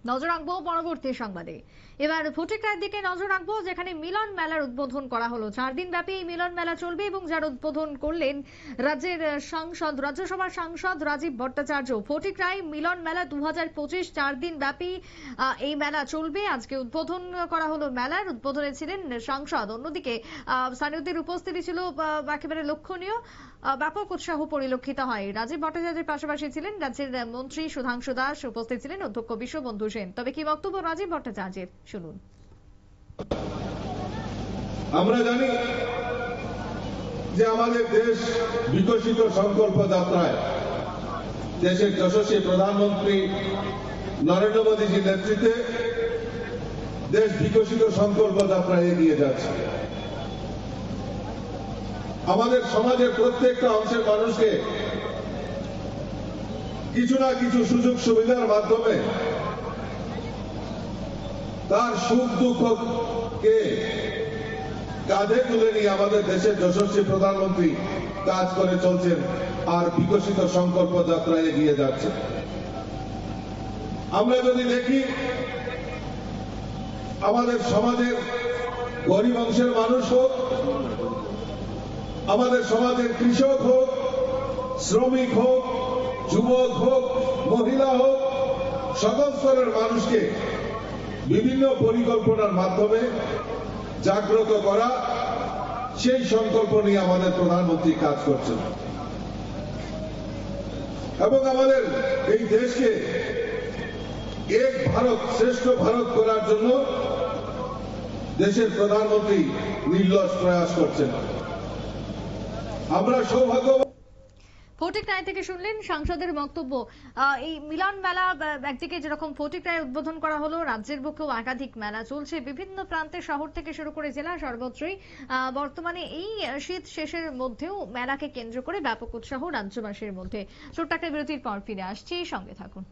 নজর রাখবো পরবর্তী সংবাদে। এবার ফটিকরায়ের দিকে নজর রাখবো, যেখানে মিলন মেলার উদ্বোধন করা হলো। 4 দিন ব্যাপী এই মিলন মেলা চলবে এবং যার উদ্বোধন করলেন রাজ্যের রাজ্যসভার সাংসদ রাজীব ভট্টাচার্য। ফটিকরায় মিলন মেলা 2025 4 দিন ব্যাপী এই মেলা চলবে। আজকে উদ্বোধন করা হলো মেলার। উদ্বোধনে ছিলেন সাংসদ। অন্যদিকে স্থানীয়দের উপস্থিতি ছিল একেবারে লক্ষণীয়। ব্যাপক উৎসাহ পরিলক্ষিত হয়। রাজীব ভট্টাচার্যের পাশাপাশি ছিলেন রাজ্যের মন্ত্রী সুধাংশু দাস, উপস্থিত ছিলেন অধ্যক্ষ বিশ্ববন্ধু সেন। তবে কি বক্তব্য রাজীব ভট্টাচার্যের, শুনুন। আমরা জানি যে আমাদের দেশ বিকশিত সংকল্প যাত্রায় দেশের যশস্বী প্রধানমন্ত্রী নরেন্দ্র মোদীজির নেতৃত্বে দেশ বিকশিত সংকল্প যাত্রায় এগিয়ে যাচ্ছে। আমাদের সমাজের প্রত্যেকটা অংশের মানুষকে কিছু না কিছু সুযোগ সুবিধার মাধ্যমে তার সুখ দুঃখকে কাঁধে তুলে নিয়ে আমাদের দেশের যশস্বী প্রধানমন্ত্রী কাজ করে চলছেন আর বিকশিত সংকল্প যাত্রায় এগিয়ে যাচ্ছে। আমরা যদি দেখি আমাদের সমাজের গরিব অংশের মানুষ হোক, আমাদের সমাজের কৃষক হোক, শ্রমিক হোক, যুবক হোক, মহিলা হোক, সকল স্তরের মানুষকে বিভিন্ন পরিকল্পনার মাধ্যমে জাগ্রত করা, সেই সংকল্প নিয়ে আমাদের প্রধানমন্ত্রী কাজ করছেন এবং আমাদের এই দেশকে এক ভারত শ্রেষ্ঠ ভারত করার জন্য দেশের প্রধানমন্ত্রী নির্লস প্রয়াস করছেন। আমরা সৌভাগ্য। ফটিকরায় থেকে শুনলেন সাংসদের বক্তব্য। এই মিলন মেলা একদিকে যেরকম ফটিকরায় উদ্বোধন করা হলো, রাজ্যের বুকেও একাধিক মেলা চলছে বিভিন্ন প্রান্তে, শহর থেকে শুরু করে জেলা সর্বত্রই। বর্তমানে এই শীত শেষের মধ্যেও মেলাকে কেন্দ্র করে ব্যাপক উৎসাহ রাজ্যবাসীর মধ্যে। ছোট্ট একটা বিরতির পর ফিরে আসছি, সঙ্গে থাকুন।